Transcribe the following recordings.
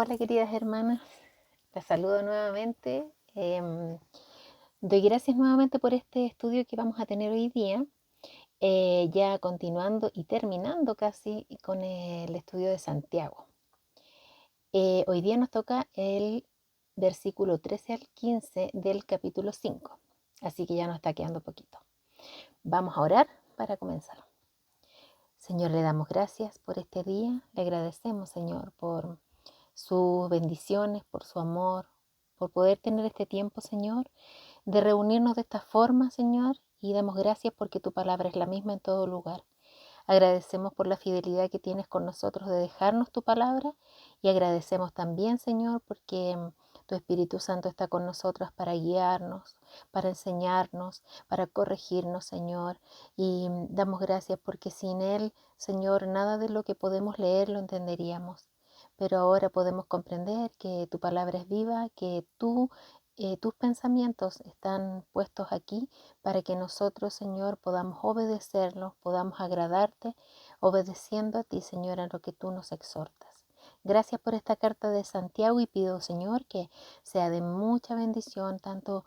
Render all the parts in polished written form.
Hola queridas hermanas, las saludo nuevamente. Doy gracias nuevamente por este estudio que vamos a tener hoy día, ya continuando y terminando casi con el estudio de Santiago. Hoy día nos toca el versículo 13 al 15 del capítulo 5, así que ya nos está quedando poquito. Vamos a orar para comenzar. Señor, le damos gracias por este día, le agradecemos, Señor, por sus bendiciones, por su amor, por poder tener este tiempo, Señor, de reunirnos de esta forma, Señor, y damos gracias porque tu palabra es la misma en todo lugar. Agradecemos por la fidelidad que tienes con nosotros de dejarnos tu palabra y agradecemos también, Señor, porque tu Espíritu Santo está con nosotros para guiarnos, para enseñarnos, para corregirnos, Señor. Y damos gracias porque sin Él, Señor, nada de lo que podemos leer lo entenderíamos. Pero ahora podemos comprender que tu palabra es viva, que tus pensamientos están puestos aquí para que nosotros, Señor, podamos obedecerlos, podamos agradarte, obedeciendo a ti, Señor, en lo que tú nos exhortas. Gracias por esta carta de Santiago y pido, Señor, que sea de mucha bendición, tanto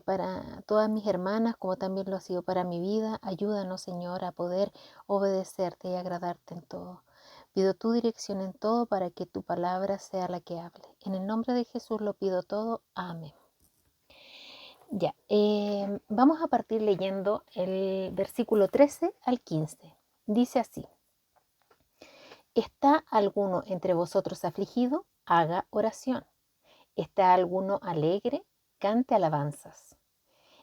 para todas mis hermanas como también lo ha sido para mi vida. Ayúdanos, Señor, a poder obedecerte y agradarte en todo. Pido tu dirección en todo para que tu palabra sea la que hable. En el nombre de Jesús lo pido todo. Amén. Ya, vamos a partir leyendo el versículo 13 al 15. Dice así: ¿Está alguno entre vosotros afligido? Haga oración. ¿Está alguno alegre? Cante alabanzas.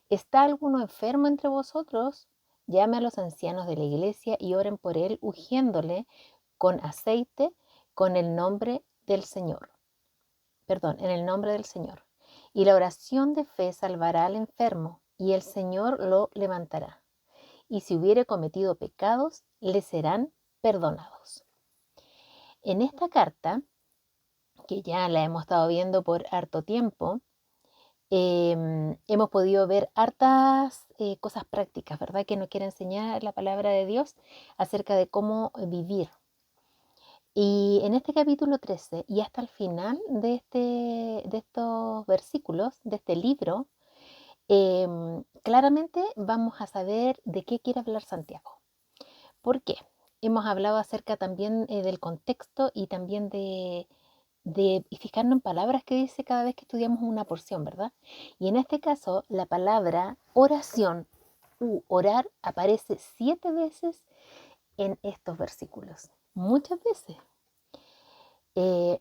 ¿Está alguno enfermo entre vosotros? Llame a los ancianos de la iglesia y oren por él, ungiéndole con aceite con el nombre del Señor. En el nombre del Señor. Y la oración de fe salvará al enfermo, y el Señor lo levantará. Y si hubiere cometido pecados, le serán perdonados. En esta carta, que ya la hemos estado viendo por harto tiempo, hemos podido ver hartas cosas prácticas, ¿verdad? Que nos quiere enseñar la palabra de Dios acerca de cómo vivir. Y en este capítulo 13 y hasta el final de estos versículos, de este libro, claramente vamos a saber de qué quiere hablar Santiago. ¿Por qué? Hemos hablado acerca también del contexto y también de fijarnos en palabras que dice cada vez que estudiamos una porción, ¿verdad? Y en este caso, la palabra oración u orar aparece 7 veces en estos versículos. Muchas veces.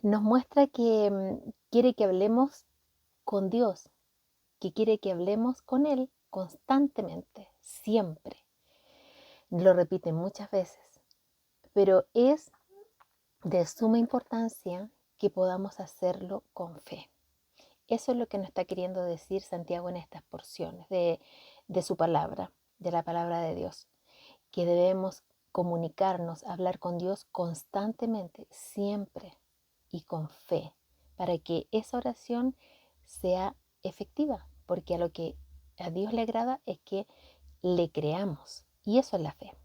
Nos muestra que quiere que hablemos con Dios, que quiere que hablemos con Él constantemente, siempre. Lo repite muchas veces, pero es de suma importancia que podamos hacerlo con fe. Eso es lo que nos está queriendo decir Santiago en estas porciones de su palabra, de la palabra de Dios, que debemos comunicarnos, hablar con Dios constantemente, siempre y con fe, para que esa oración sea efectiva, porque a lo que a Dios le agrada es que le creamos, y eso es la fe.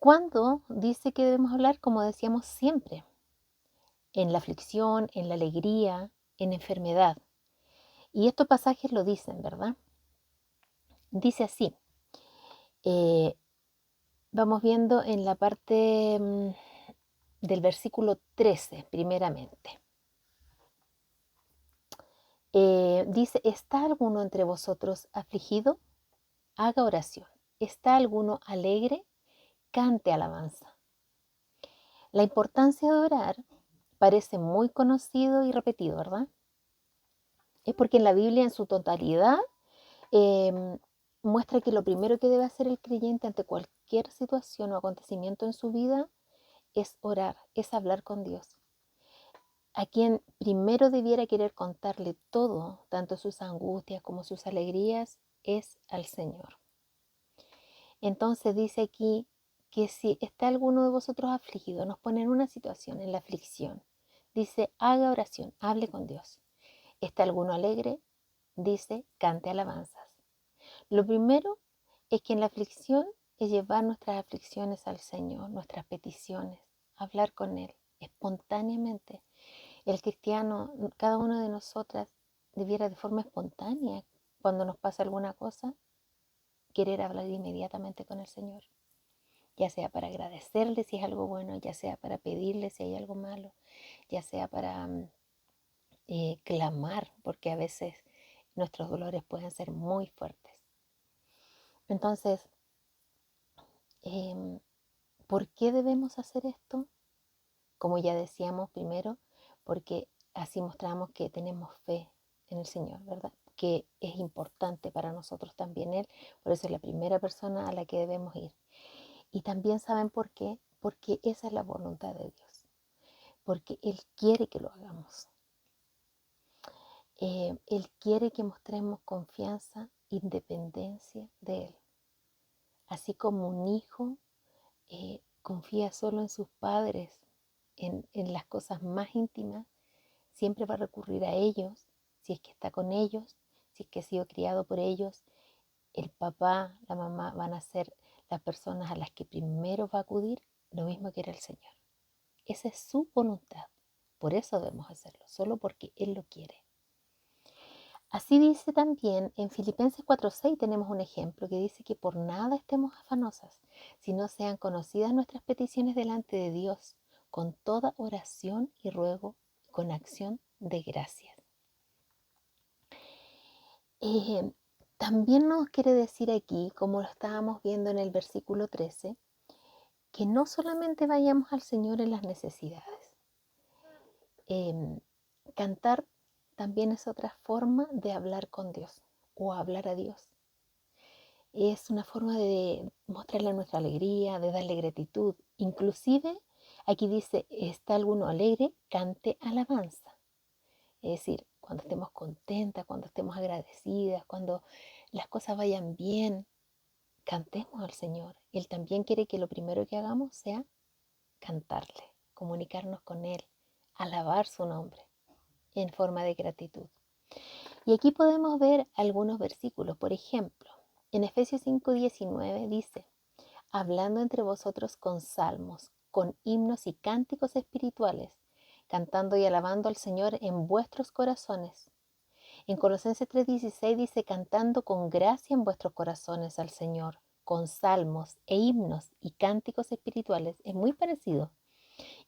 ¿Cuándo dice que debemos hablar? Como decíamos siempre, en la aflicción, en la alegría, en enfermedad. Y estos pasajes lo dicen, ¿verdad? Dice así, vamos viendo en la parte del versículo 13, primeramente. Dice, ¿está alguno entre vosotros afligido? Haga oración. ¿Está alguno alegre? Cante alabanza. La importancia de orar parece muy conocido y repetido, ¿verdad? Es porque en la Biblia en su totalidad muestra que lo primero que debe hacer el creyente ante cualquier situación o acontecimiento en su vida es orar, es hablar con Dios. A quien primero debiera querer contarle todo, tanto sus angustias como sus alegrías, es al Señor. Entonces dice aquí que si está alguno de vosotros afligido, nos pone en una situación, en la aflicción, dice, haga oración, hable con Dios. ¿Está alguno alegre? Dice, cante alabanzas. Lo primero es que en la aflicción es llevar nuestras aflicciones al Señor, nuestras peticiones, hablar con Él. espontáneamente. El cristiano, cada uno de nosotras debiera de forma espontánea, cuando nos pasa alguna cosa, querer hablar inmediatamente con el Señor, ya sea para agradecerle si es algo bueno, ya sea para pedirle si hay algo malo, ya sea para clamar, porque a veces nuestros dolores pueden ser muy fuertes. Entonces, ¿por qué debemos hacer esto? Como ya decíamos primero, porque así mostramos que tenemos fe en el Señor, ¿verdad? Que es importante para nosotros también Él, por eso es la primera persona a la que debemos ir. Y también saben por qué, porque esa es la voluntad de Dios, porque Él quiere que lo hagamos. Él quiere que mostremos confianza, independencia de Él. Así como un hijo confía solo en sus padres, en las cosas más íntimas, siempre va a recurrir a ellos, si es que está con ellos, si es que ha sido criado por ellos. El papá, la mamá van a ser las personas a las que primero va a acudir, lo mismo que era el Señor. Esa es su voluntad. Por eso debemos hacerlo, solo porque Él lo quiere. Así dice también en Filipenses 4:6 tenemos un ejemplo que dice que por nada estemos afanosas, sino sean conocidas nuestras peticiones delante de Dios, con toda oración y ruego, con acción de gracias. También nos quiere decir aquí, como lo estábamos viendo en el versículo 13, que no solamente vayamos al Señor en las necesidades. Cantar también es otra forma de hablar con Dios o hablar a Dios. Es una forma de mostrarle nuestra alegría, de darle gratitud. Inclusive, aquí dice, ¿está alguno alegre? Cante alabanza. Es decir, cuando estemos contentas, cuando estemos agradecidas, cuando las cosas vayan bien, cantemos al Señor. Él también quiere que lo primero que hagamos sea cantarle, comunicarnos con Él, alabar su nombre en forma de gratitud. Y aquí podemos ver algunos versículos. Por ejemplo, en Efesios 5:19 dice, hablando entre vosotros con salmos, con himnos y cánticos espirituales, cantando y alabando al Señor en vuestros corazones. En Colosenses 3:16 dice, cantando con gracia en vuestros corazones al Señor, con salmos e himnos y cánticos espirituales. Es muy parecido.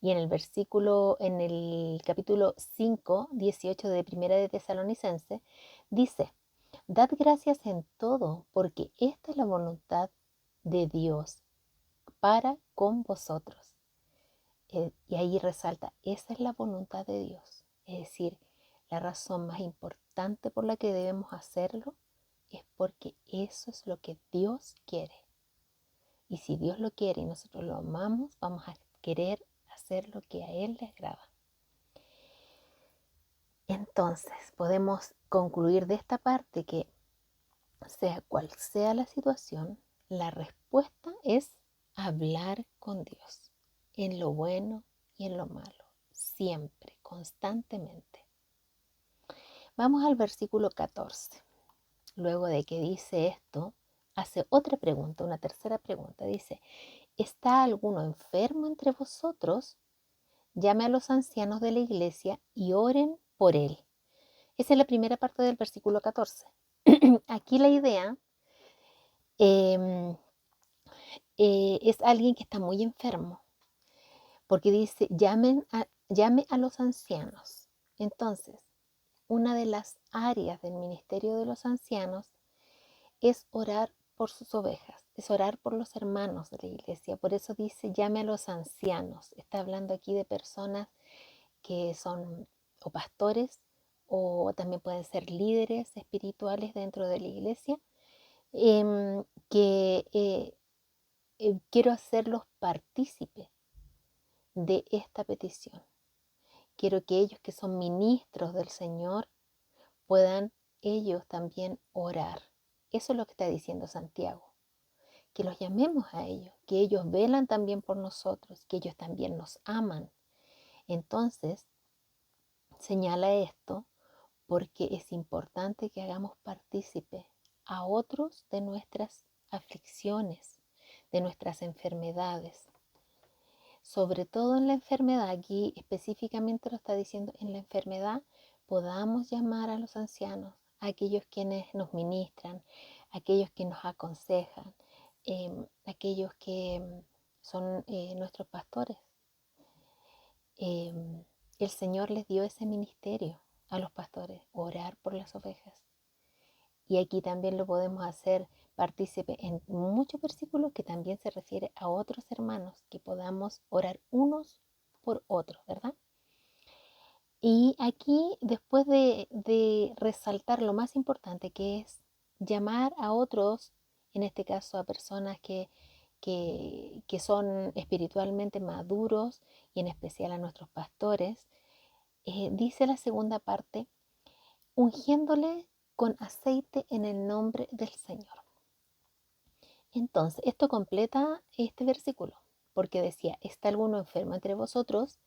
Y en el capítulo 5:18 de Primera de Tesalonicenses, dice, dad gracias en todo, porque esta es la voluntad de Dios para con vosotros. Y ahí resalta, esa es la voluntad de Dios. Es decir, la razón más importante por la que debemos hacerlo es porque eso es lo que Dios quiere. Y si Dios lo quiere y nosotros lo amamos, vamos a querer hacer lo que a Él le agrada. Entonces, podemos concluir de esta parte que, sea cual sea la situación, la respuesta es hablar con Dios, en lo bueno y en lo malo, siempre, constantemente. Vamos al versículo 14. Luego de que dice esto, hace otra pregunta, una tercera pregunta. Dice, ¿está alguno enfermo entre vosotros? Llame a los ancianos de la iglesia y oren por él. Esa es la primera parte del versículo 14. Aquí la idea es alguien que está muy enfermo, porque dice, llame a los ancianos. Entonces, una de las áreas del ministerio de los ancianos es orar por sus ovejas, es orar por los hermanos de la iglesia. Por eso dice, llame a los ancianos. Está hablando aquí de personas que son o pastores o también pueden ser líderes espirituales dentro de la iglesia, que quiero hacerlos partícipes de esta petición. Quiero que ellos que son ministros del Señor puedan ellos también orar. Eso es lo que está diciendo Santiago. Que los llamemos a ellos, que ellos velan también por nosotros, que ellos también nos aman. Entonces, señala esto porque es importante que hagamos partícipe a otros de nuestras aflicciones, de nuestras enfermedades, sobre todo en la enfermedad, aquí específicamente lo está diciendo, en la enfermedad podamos llamar a los ancianos, a aquellos quienes nos ministran, a aquellos que nos aconsejan, aquellos que son nuestros pastores. El Señor les dio ese ministerio a los pastores, orar por las ovejas. Y aquí también lo podemos hacer partícipe en muchos versículos que también se refiere a otros hermanos, que podamos orar unos por otros, ¿verdad? Y aquí, después de resaltar lo más importante, que es llamar a otros, en este caso a personas que son espiritualmente maduros, y en especial a nuestros pastores, dice la segunda parte, ungiéndole con aceite en el nombre del Señor. Entonces, esto completa este versículo, porque decía, ¿está alguno enfermo entre vosotros?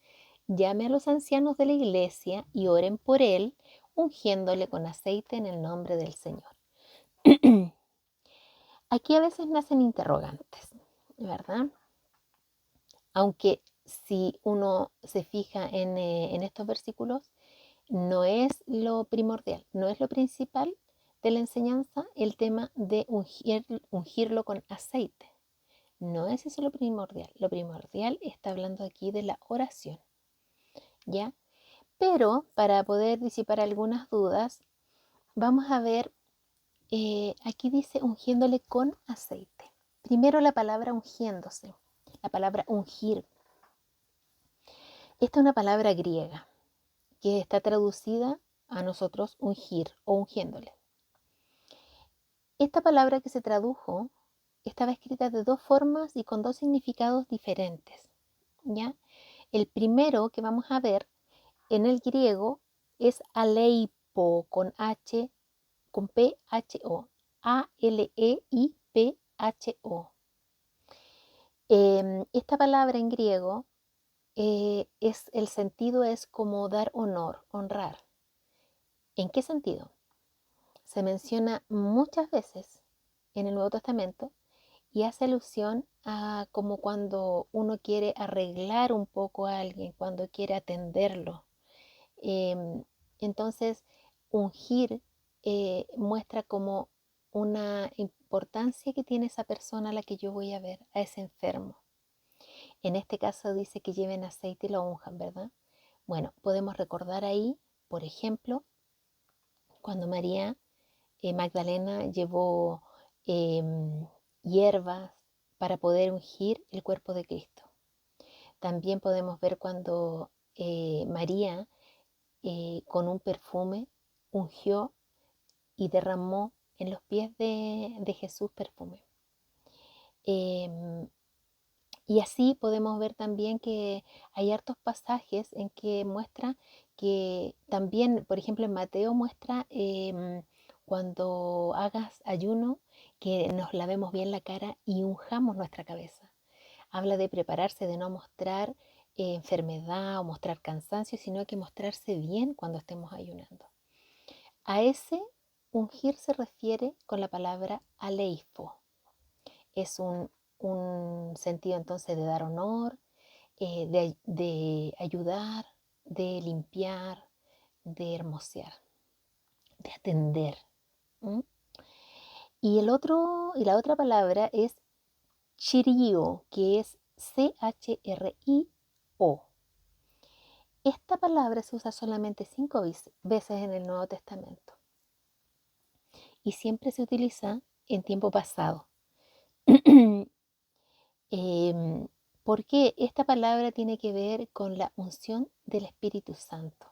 Llame a los ancianos de la iglesia y oren por él, ungiéndole con aceite en el nombre del Señor. Aquí a veces nacen interrogantes, ¿verdad? Aunque si uno se fija en estos versículos, no es lo primordial, no es lo principal de la enseñanza el tema de ungirlo con aceite. No es eso lo primordial. Lo primordial está hablando aquí de la oración, ¿ya? Pero para poder disipar algunas dudas, vamos a ver, aquí dice ungiéndole con aceite. Primero la palabra ungiéndose, la palabra ungir. Esta es una palabra griega que está traducida a nosotros ungir o ungiéndole. Esta palabra que se tradujo estaba escrita de dos formas y con dos significados diferentes, ¿ya? El primero que vamos a ver en el griego es aleipo con H, con P-H-O, A-L-E-I-P-H-O. Esta palabra en griego el sentido es como dar honor, honrar. ¿En qué sentido? Se menciona muchas veces en el Nuevo Testamento y hace alusión a como cuando uno quiere arreglar un poco a alguien, cuando quiere atenderlo. Entonces, ungir muestra como una importancia que tiene esa persona a la que yo voy a ver, a ese enfermo. En este caso dice que lleven aceite y lo unjan, ¿verdad? Bueno, podemos recordar ahí, por ejemplo, cuando María Magdalena llevó hierbas para poder ungir el cuerpo de Cristo. También podemos ver cuando María con un perfume ungió y derramó en los pies de Jesús perfume. Y así podemos ver también que hay hartos pasajes en que muestra que también, por ejemplo, en Mateo muestra cuando hagas ayuno, que nos lavemos bien la cara y unjamos nuestra cabeza. Habla de prepararse, de no mostrar enfermedad o mostrar cansancio, sino que mostrarse bien cuando estemos ayunando. A ese ungir se refiere con la palabra aleifo. Es un sentido entonces de dar honor, de ayudar, de limpiar, de hermosear, de atender. ¿Mm? Y la otra palabra es chirio, que es C-H-R-I-O. Esta palabra se usa solamente 5 veces en el Nuevo Testamento y siempre se utiliza en tiempo pasado. Porque esta palabra tiene que ver con la unción del Espíritu Santo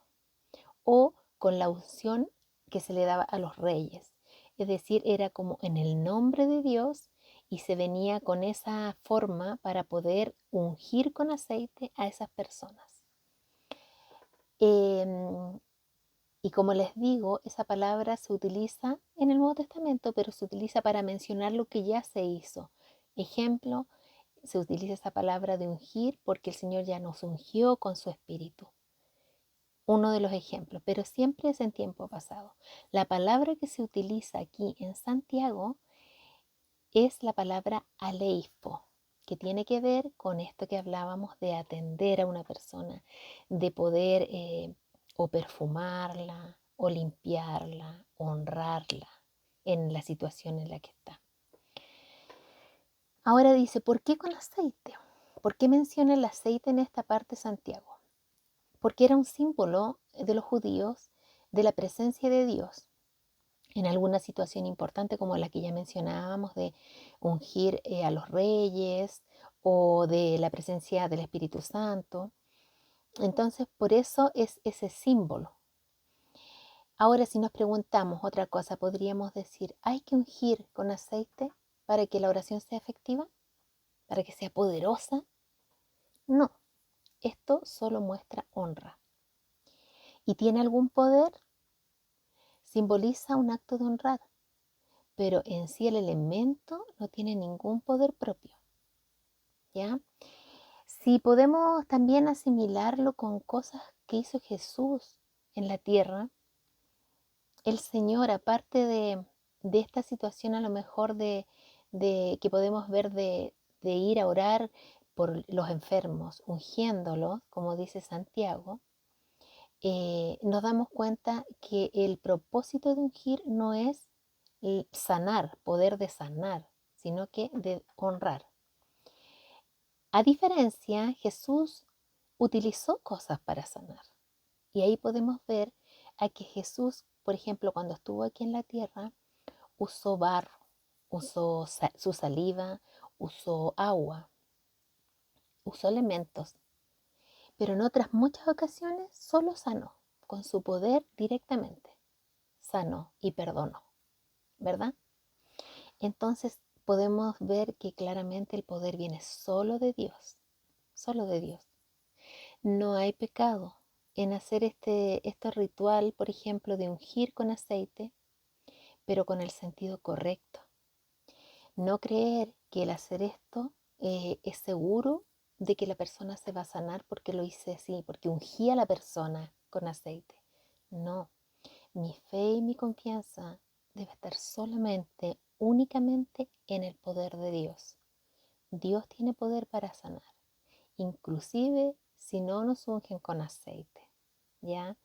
o con la unción que se le daba a los reyes. Es decir, era como en el nombre de Dios y se venía con esa forma para poder ungir con aceite a esas personas. Y como les digo, esa palabra se utiliza en el Nuevo Testamento, pero se utiliza para mencionar lo que ya se hizo. Ejemplo, se utiliza esa palabra de ungir porque el Señor ya nos ungió con su Espíritu. Uno de los ejemplos, pero siempre es en tiempo pasado. La palabra que se utiliza aquí en Santiago es la palabra aleifo. que tiene que ver con esto que hablábamos de atender a una persona, de poder o perfumarla, o limpiarla, honrarla en la situación en la que está. Ahora dice, ¿por qué con aceite? ¿Por qué menciona el aceite en esta parte Santiago? Porque era un símbolo de los judíos de la presencia de Dios en alguna situación importante como la que ya mencionábamos de ungir a los reyes o de la presencia del Espíritu Santo. Entonces, por eso es ese símbolo. Ahora, si nos preguntamos otra cosa, podríamos decir, ¿hay que ungir con aceite para que la oración sea efectiva? ¿Para que sea poderosa? No, esto solo muestra honra. ¿Y tiene algún poder? Simboliza un acto de honrar, pero en sí el elemento no tiene ningún poder propio. ¿Ya? Si podemos también asimilarlo con cosas que hizo Jesús en la tierra, el Señor, aparte de esta situación a lo mejor de que podemos ver de ir a orar por los enfermos, ungiéndolos, como dice Santiago, nos damos cuenta que el propósito de ungir no es sanar, poder de sanar, sino que de honrar. A diferencia, Jesús utilizó cosas para sanar. Y ahí podemos ver a que Jesús, por ejemplo, cuando estuvo aquí en la tierra, usó barro, usó su saliva, usó agua, usó elementos. Pero en otras muchas ocasiones solo sanó, con su poder directamente. Sanó y perdonó, ¿verdad? Entonces podemos ver que claramente el poder viene solo de Dios, solo de Dios. No hay pecado en hacer este ritual, por ejemplo, de ungir con aceite, pero con el sentido correcto. No creer que el hacer esto es seguro de que la persona se va a sanar porque lo hice así, porque ungí a la persona con aceite. No, mi fe y mi confianza debe estar solamente, únicamente en el poder de Dios. Dios tiene poder para sanar, inclusive si no nos ungen con aceite, ¿ya?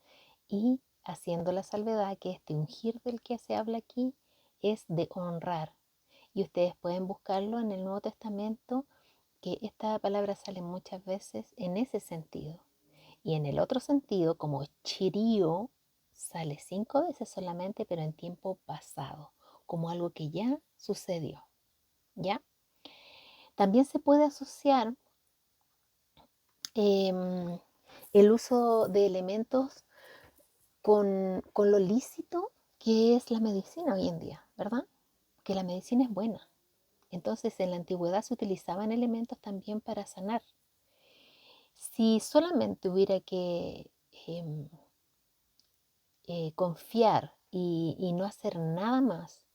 Y haciendo la salvedad que este ungir del que se habla aquí es de honrar. Y ustedes pueden buscarlo en el Nuevo Testamento, que esta palabra sale muchas veces en ese sentido. Y en el otro sentido, como chirío, sale 5 veces solamente, pero en tiempo pasado, como algo que ya sucedió, ¿ya? También se puede asociar el uso de elementos con lo lícito que es la medicina hoy en día, ¿verdad? Que la medicina es buena. Entonces en la antigüedad se utilizaban elementos también para sanar. Si solamente hubiera que confiar y no hacer nada más,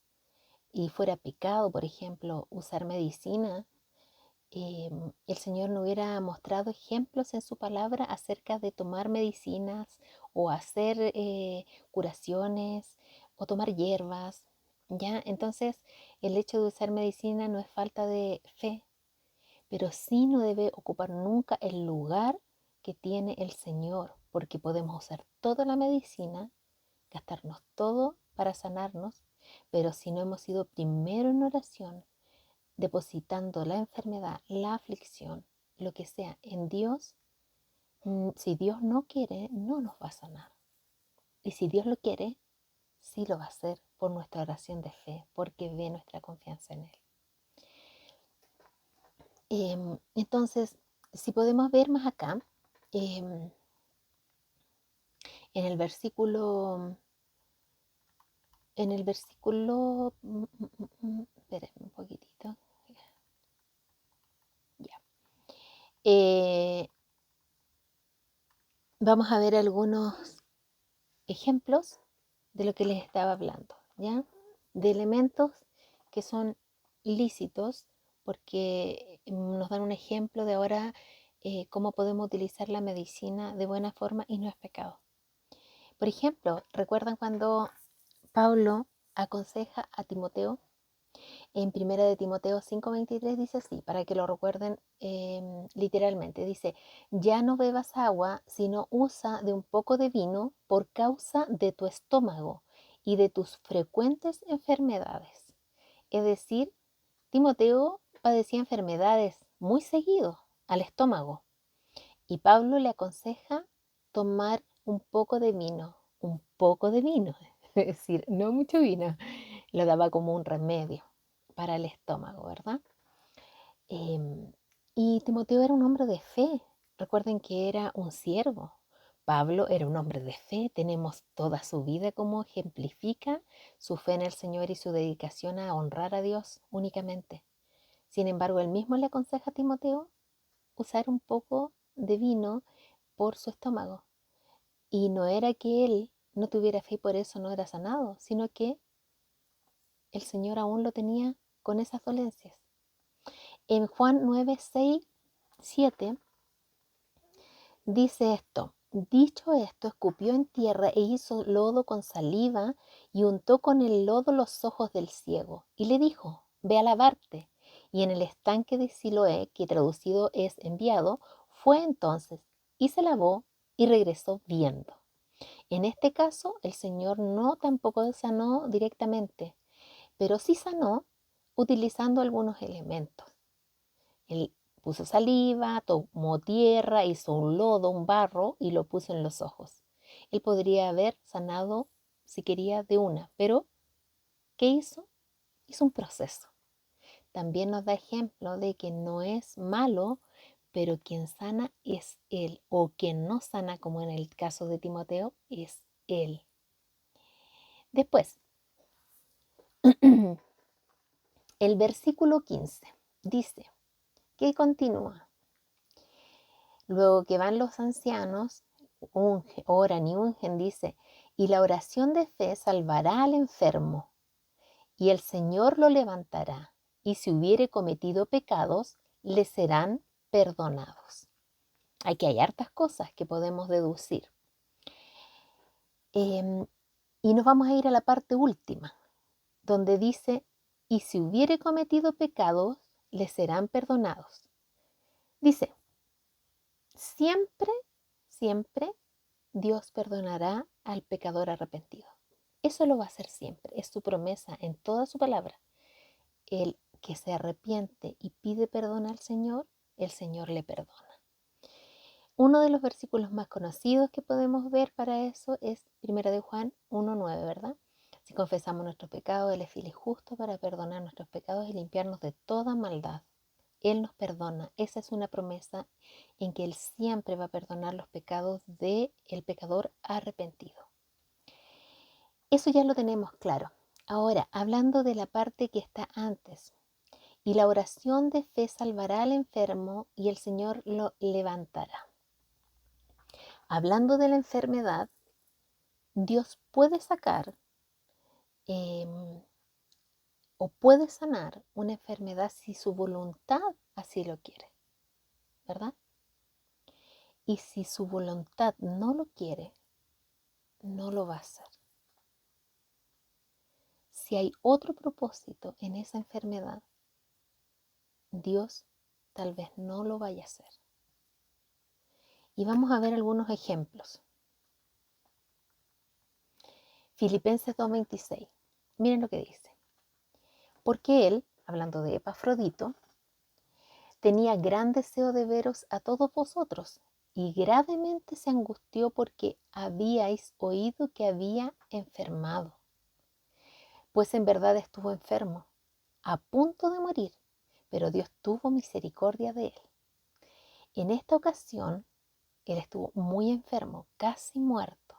y fuera pecado, por ejemplo, usar medicina, el Señor no hubiera mostrado ejemplos en su palabra acerca de tomar medicinas o hacer curaciones o tomar hierbas, ¿ya? Entonces, el hecho de usar medicina no es falta de fe, pero sí no debe ocupar nunca el lugar que tiene el Señor, porque podemos usar toda la medicina, gastarnos todo para sanarnos, pero si no hemos ido primero en oración, depositando la enfermedad, la aflicción, lo que sea en Dios, si Dios no quiere, no nos va a sanar. Y si Dios lo quiere, sí lo va a hacer por nuestra oración de fe, porque ve nuestra confianza en Él. Entonces, si podemos ver más acá, em, en el versículo, espérenme un poquitito, ya. Vamos a ver algunos ejemplos de lo que les estaba hablando, ¿ya? De elementos que son lícitos, porque nos dan un ejemplo de ahora cómo podemos utilizar la medicina de buena forma y no es pecado. Por ejemplo, ¿recuerdan cuando Pablo aconseja a Timoteo En 1 de Timoteo 5:23 dice así, para que lo recuerden literalmente. Dice, ya no bebas agua, sino usa de un poco de vino por causa de tu estómago y de tus frecuentes enfermedades. Es decir, Timoteo padecía enfermedades muy seguido al estómago y Pablo le aconseja tomar un poco de vino, es decir, no mucho vino, lo daba como un remedio para el estómago, ¿verdad? Em, y Timoteo era un hombre de fe. Recuerden que era un siervo. Pablo era un hombre de fe. Tenemos toda su vida como ejemplifica su fe en el Señor y su dedicación a honrar a Dios únicamente. Sin embargo, él mismo le aconseja a Timoteo usar un poco de vino por su estómago. Y no era que él no tuviera fe y por eso no era sanado, sino que el Señor aún lo tenía con esas dolencias. En Juan 9, 6, 7 dice esto. Dicho esto, escupió en tierra e hizo lodo con saliva y untó con el lodo los ojos del ciego. Y le dijo, ve a lavarte. Y en el estanque de Siloé, que traducido es enviado, fue entonces y se lavó y regresó viendo. En este caso, el Señor no tampoco sanó directamente, pero sí sanó utilizando algunos elementos. Él puso saliva, tomó tierra, hizo un lodo, un barro y lo puso en los ojos. Él podría haber sanado si quería de una, pero ¿qué hizo? Hizo un proceso. También nos da ejemplo de que no es malo, pero quien sana es Él, o quien no sana, como en el caso de Timoteo, es Él. Después, el versículo 15 dice que continúa. Luego que van los ancianos, oran y ungen, dice, y la oración de fe salvará al enfermo, y el Señor lo levantará, y si hubiere cometido pecados, le serán perdonados. Aquí hay hartas cosas que podemos deducir. Y nos vamos a ir a la parte última, donde dice, y si hubiere cometido pecados, le serán perdonados. Dice, siempre, siempre Dios perdonará al pecador arrepentido. Eso lo va a hacer siempre, es su promesa en toda su palabra. El que se arrepiente y pide perdón al Señor, el Señor le perdona. Uno de los versículos más conocidos que podemos ver para eso es 1 de Juan 1:9, ¿verdad? Si confesamos nuestros pecados, Él es fiel y justo para perdonar nuestros pecados y limpiarnos de toda maldad. Él nos perdona. Esa es una promesa en que Él siempre va a perdonar los pecados del pecador arrepentido. Eso ya lo tenemos claro. Ahora, hablando de la parte que está antes, y la oración de fe salvará al enfermo y el Señor lo levantará. Hablando de la enfermedad, Dios puede sacar o puede sanar una enfermedad si su voluntad así lo quiere, ¿verdad? Y si su voluntad no lo quiere, no lo va a hacer. Si hay otro propósito en esa enfermedad, Dios tal vez no lo vaya a hacer. Y vamos a ver algunos ejemplos. Filipenses 2:26. Miren lo que dice. Porque él, hablando de Epafrodito, tenía gran deseo de veros a todos vosotros y gravemente se angustió porque habíais oído que había enfermado. Pues en verdad estuvo enfermo, a punto de morir, pero Dios tuvo misericordia de él. En esta ocasión, él estuvo muy enfermo, casi muerto.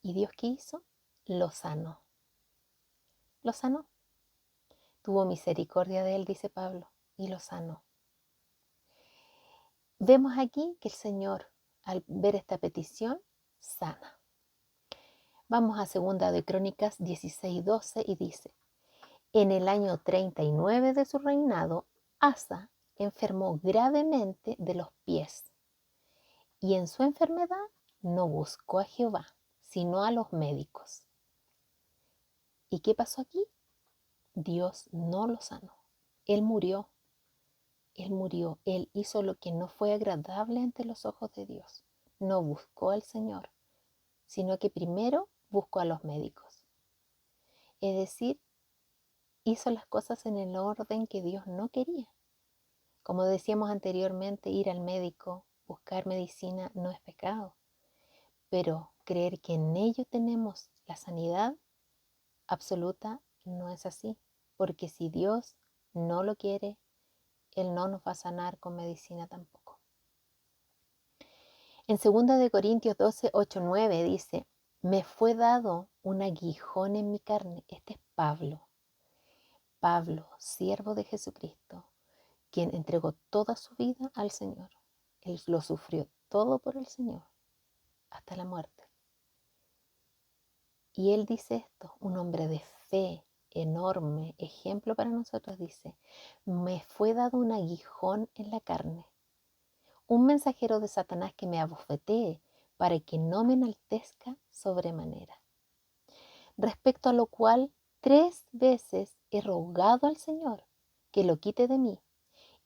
¿Y Dios qué hizo? Lo sanó. Lo sanó. Tuvo misericordia de él, dice Pablo, y lo sanó. Vemos aquí que el Señor, al ver esta petición, sana. Vamos a 2 de Crónicas 16:12 y dice, en el año 39 de su reinado, Asa enfermó gravemente de los pies y en su enfermedad no buscó a Jehová, sino a los médicos. ¿Y qué pasó aquí? Dios no lo sanó. Él murió. Él murió. Él hizo lo que no fue agradable ante los ojos de Dios. No buscó al Señor, sino que primero buscó a los médicos. Es decir, hizo las cosas en el orden que Dios no quería. Como decíamos anteriormente, ir al médico, buscar medicina no es pecado, pero creer que en ello tenemos la sanidad absoluta no es así, porque si Dios no lo quiere, Él no nos va a sanar con medicina tampoco. En 2 Corintios 12, 8, 9 dice, me fue dado un aguijón en mi carne. Este es Pablo, siervo de Jesucristo, quien entregó toda su vida al Señor. Él lo sufrió todo por el Señor, hasta la muerte. Y él dice esto, un hombre de fe enorme, ejemplo para nosotros, dice, me fue dado un aguijón en la carne, un mensajero de Satanás que me abofetee para que no me enaltezca sobremanera. Respecto a lo cual 3 veces he rogado al Señor que lo quite de mí,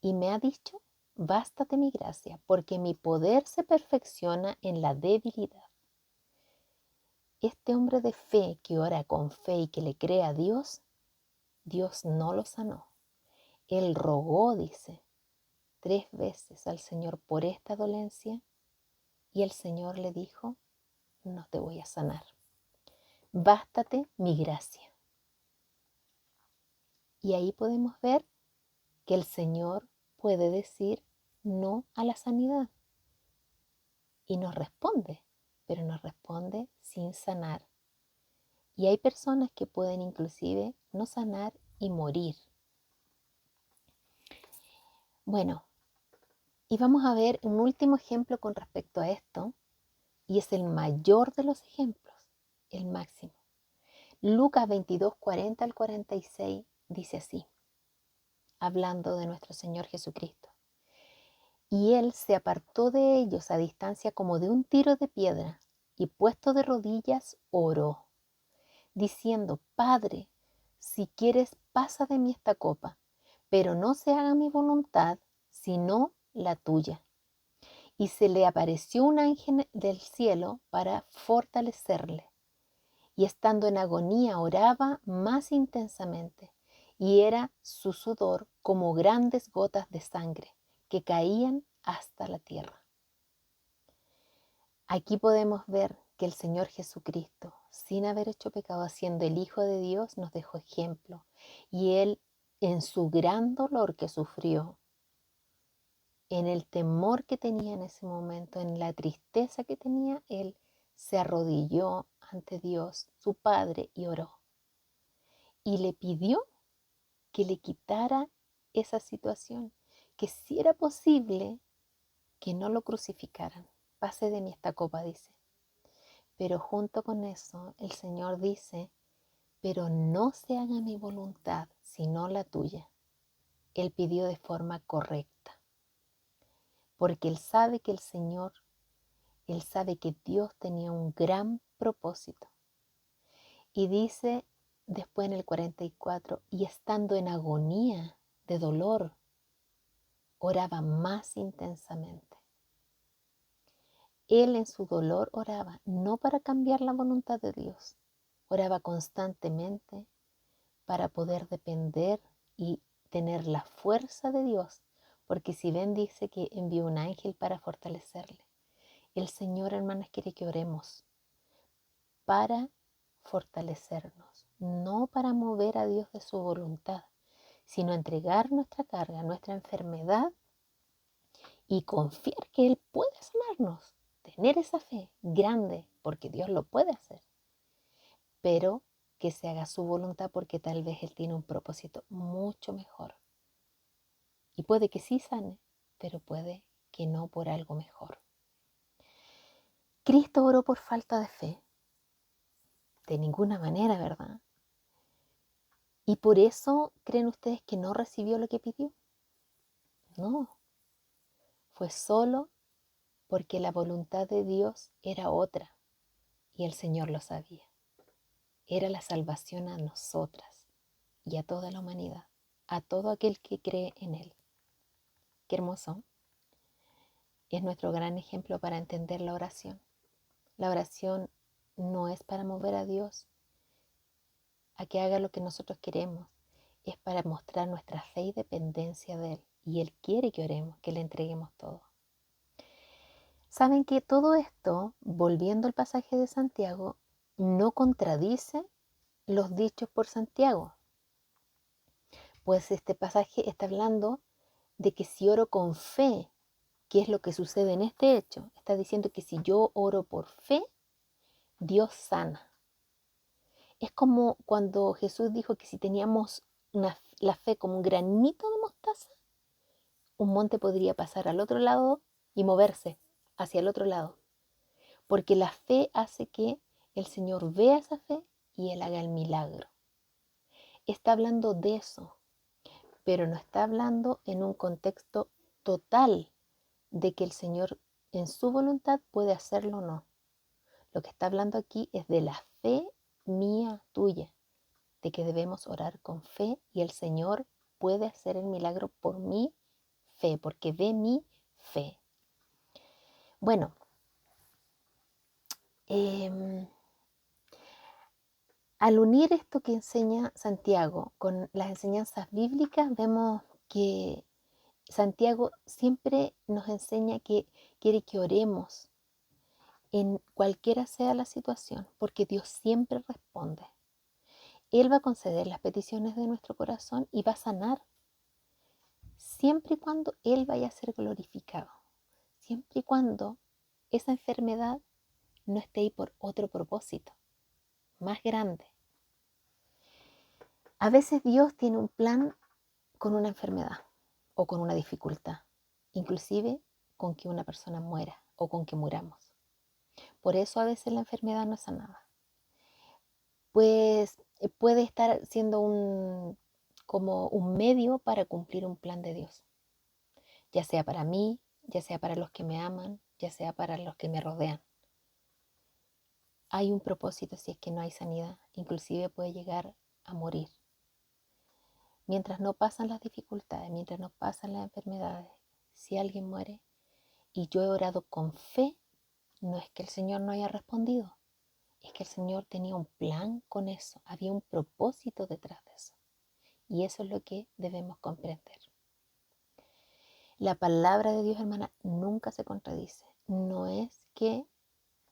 y me ha dicho, bástate mi gracia, porque mi poder se perfecciona en la debilidad. Este hombre de fe que ora con fe y que le cree a Dios, Dios no lo sanó. Él rogó, dice, 3 veces al Señor por esta dolencia y el Señor le dijo, no te voy a sanar. Bástate mi gracia. Y ahí podemos ver que el Señor puede decir no a la sanidad. Y nos responde, pero nos responde sin sanar. Y hay personas que pueden inclusive no sanar y morir. Bueno, y vamos a ver un último ejemplo con respecto a esto, y es el mayor de los ejemplos, el máximo. Lucas 22, 40 al 46 dice así, hablando de nuestro Señor Jesucristo. Y él se apartó de ellos a distancia como de un tiro de piedra, y puesto de rodillas oró, diciendo, Padre, si quieres, pasa de mí esta copa, pero no se haga mi voluntad, sino la tuya. Y se le apareció un ángel del cielo para fortalecerle. Y estando en agonía oraba más intensamente, y era su sudor como grandes gotas de sangre que caían hasta la tierra. Aquí podemos ver que el Señor Jesucristo, sin haber hecho pecado, siendo el Hijo de Dios, nos dejó ejemplo. Y Él, en su gran dolor que sufrió, en el temor que tenía en ese momento, en la tristeza que tenía, Él se arrodilló ante Dios, su Padre, y oró. Y le pidió que le quitara esa situación, que si era posible, que no lo crucificaran. Pase de mí esta copa, dice. Pero junto con eso, el Señor dice, pero no se haga mi voluntad, sino la tuya. Él pidió de forma correcta, porque Él sabe que Él sabe que Dios tenía un gran propósito. Y dice después en el 44, y estando en agonía de dolor, oraba más intensamente. Él en su dolor oraba, no para cambiar la voluntad de Dios, oraba constantemente para poder depender y tener la fuerza de Dios, porque si ven dice que envió un ángel para fortalecerle. El Señor, hermanas, quiere que oremos para fortalecernos, no para mover a Dios de su voluntad, sino entregar nuestra carga, nuestra enfermedad y confiar que Él puede sanarnos, tener esa fe grande, porque Dios lo puede hacer, pero que se haga su voluntad porque tal vez Él tiene un propósito mucho mejor. Y puede que sí sane, pero puede que no por algo mejor. Cristo oró por falta de fe. De ninguna manera, ¿verdad? ¿Y por eso creen ustedes que no recibió lo que pidió? No, fue solo porque la voluntad de Dios era otra y el Señor lo sabía. Era la salvación a nosotras y a toda la humanidad, a todo aquel que cree en Él. Qué hermoso. Es nuestro gran ejemplo para entender la oración. La oración no es para mover a Dios a que haga lo que nosotros queremos, es para mostrar nuestra fe y dependencia de Él. Y Él quiere que oremos, que le entreguemos todo. Saben que todo esto, volviendo al pasaje de Santiago, no contradice los dichos por Santiago. Pues este pasaje está hablando de que si oro con fe, ¿qué es lo que sucede en este hecho? Está diciendo que si yo oro por fe, Dios sana. Es como cuando Jesús dijo que si teníamos la fe como un granito de mostaza, un monte podría pasar al otro lado y moverse hacia el otro lado. Porque la fe hace que el Señor vea esa fe y Él haga el milagro. Está hablando de eso, pero no está hablando en un contexto total de que el Señor en su voluntad puede hacerlo o no. Lo que está hablando aquí es de la fe mía, tuya, de que debemos orar con fe y el Señor puede hacer el milagro por mi fe, porque ve mi fe. Bueno, al unir esto que enseña Santiago con las enseñanzas bíblicas, vemos que Santiago siempre nos enseña que quiere que oremos en cualquiera sea la situación, porque Dios siempre responde. Él va a conceder las peticiones de nuestro corazón y va a sanar, siempre y cuando Él vaya a ser glorificado, siempre y cuando esa enfermedad no esté ahí por otro propósito, más grande. A veces Dios tiene un plan con una enfermedad o con una dificultad, inclusive con que una persona muera o con que muramos. Por eso a veces la enfermedad no es sanada. Pues puede estar siendo como un medio para cumplir un plan de Dios, ya sea para mí, ya sea para los que me aman, ya sea para los que me rodean. Hay un propósito si es que no hay sanidad, inclusive puede llegar a morir. Mientras no pasan las dificultades, mientras no pasan las enfermedades, si alguien muere y yo he orado con fe, no es que el Señor no haya respondido, es que el Señor tenía un plan con eso, había un propósito detrás de eso. Y eso es lo que debemos comprender. La palabra de Dios, hermana, nunca se contradice. No es que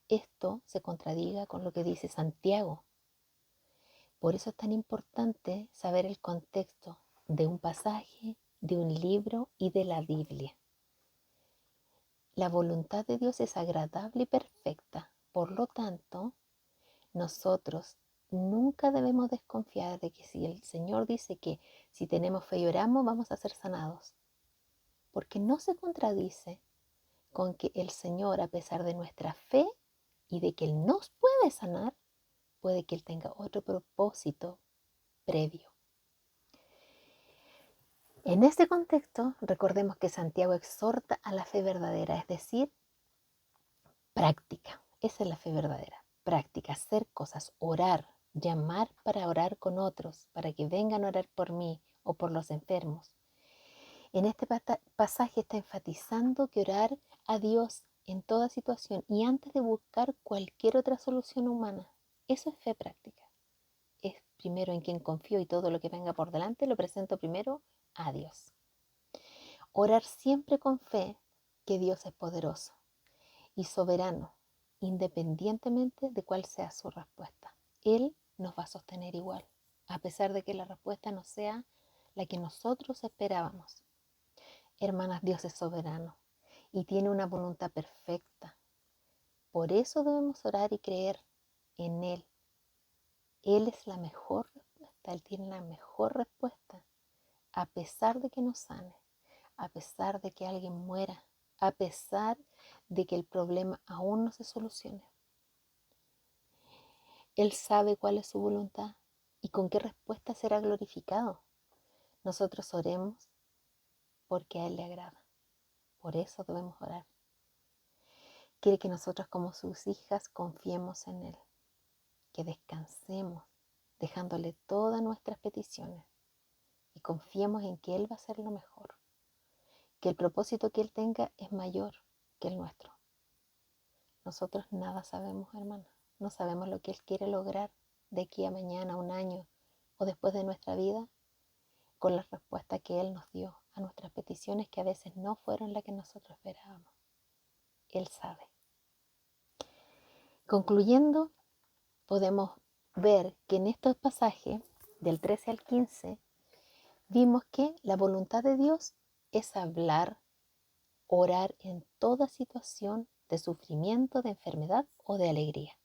esto se contradiga con lo que dice Santiago. Por eso es tan importante saber el contexto de un pasaje, de un libro y de la Biblia. La voluntad de Dios es agradable y perfecta. Por lo tanto, nosotros nunca debemos desconfiar de que si el Señor dice que si tenemos fe y oramos, vamos a ser sanados. Porque no se contradice con que el Señor, a pesar de nuestra fe y de que Él nos puede sanar, puede que Él tenga otro propósito previo. En este contexto, recordemos que Santiago exhorta a la fe verdadera, es decir, práctica. Esa es la fe verdadera. Práctica, hacer cosas, orar, llamar para orar con otros, para que vengan a orar por mí o por los enfermos. En este pasaje está enfatizando que orar a Dios en toda situación y antes de buscar cualquier otra solución humana. Eso es fe práctica. Es primero en quien confío y todo lo que venga por delante lo presento primero a Dios. Orar siempre con fe que Dios es poderoso y soberano, independientemente de cuál sea su respuesta. Él nos va a sostener igual, a pesar de que la respuesta no sea la que nosotros esperábamos. Hermanas, Dios es soberano y tiene una voluntad perfecta. Por eso debemos orar y creer en Él. Él es la mejor respuesta, Él tiene la mejor respuesta, a pesar de que nos sane, a pesar de que alguien muera, a pesar de que el problema aún no se solucione. Él sabe cuál es su voluntad y con qué respuesta será glorificado. Nosotros oremos porque a Él le agrada. Por eso debemos orar. Quiere que nosotros como sus hijas confiemos en Él, que descansemos, dejándole todas nuestras peticiones y confiemos en que Él va a hacer lo mejor, que el propósito que Él tenga es mayor que el nuestro. Nosotros nada sabemos, hermana, no sabemos lo que Él quiere lograr de aquí a mañana, un año o después de nuestra vida, con la respuesta que Él nos dio a nuestras peticiones que a veces no fueron las que nosotros esperábamos. Él sabe. Concluyendo, podemos ver que en estos pasajes, del 13 al 15, vimos que la voluntad de Dios es hablar, orar en toda situación de sufrimiento, de enfermedad o de alegría.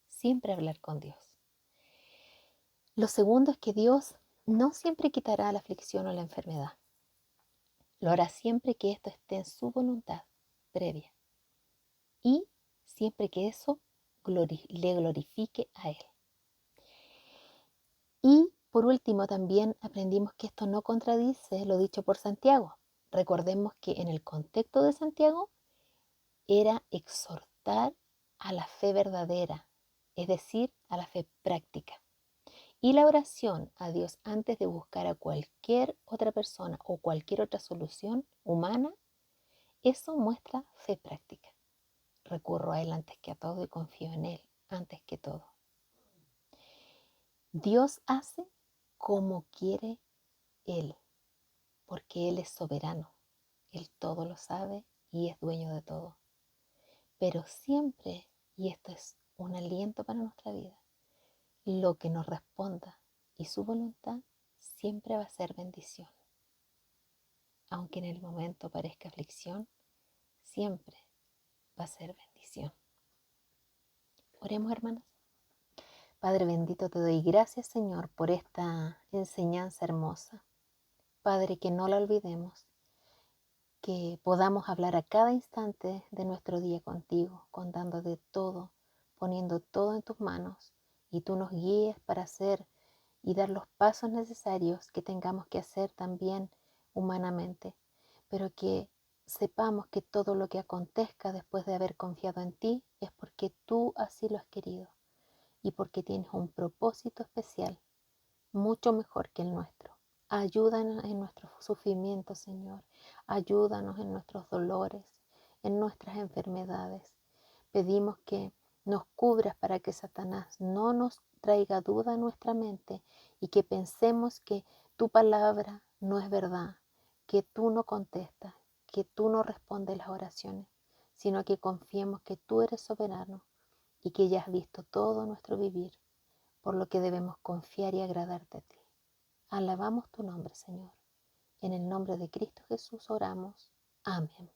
Siempre hablar con Dios. Lo segundo es que Dios no siempre quitará la aflicción o la enfermedad. Lo hará siempre que esto esté en su voluntad previa y siempre que eso le glorifique a Él. Y por último también aprendimos que esto no contradice lo dicho por Santiago. Recordemos que en el contexto de Santiago era exhortar a la fe verdadera, es decir, a la fe práctica. Y la oración a Dios antes de buscar a cualquier otra persona o cualquier otra solución humana, eso muestra fe práctica. Recurro a Él antes que a todo y confío en Él antes que todo. Dios hace como quiere Él, porque Él es soberano. Él todo lo sabe y es dueño de todo. Pero siempre, y esto es un aliento para nuestra vida, lo que nos responda y su voluntad siempre va a ser bendición. Aunque en el momento parezca aflicción, siempre va a ser bendición. Oremos, hermanas. Padre bendito, te doy gracias, Señor, por esta enseñanza hermosa. Padre, que no la olvidemos, que podamos hablar a cada instante de nuestro día contigo, contándote todo, poniendo todo en tus manos, y tú nos guíes para hacer y dar los pasos necesarios que tengamos que hacer también humanamente, pero que sepamos que todo lo que acontezca después de haber confiado en ti es porque tú así lo has querido y porque tienes un propósito especial, mucho mejor que el nuestro. Ayúdanos en nuestros sufrimientos, Señor. Ayúdanos en nuestros dolores, en nuestras enfermedades. Pedimos que nos cubras para que Satanás no nos traiga duda a nuestra mente y que pensemos que tu palabra no es verdad, que tú no contestas, que tú no respondes las oraciones, sino que confiemos que tú eres soberano y que ya has visto todo nuestro vivir, por lo que debemos confiar y agradarte a ti. Alabamos tu nombre, Señor. En el nombre de Cristo Jesús oramos. Amén.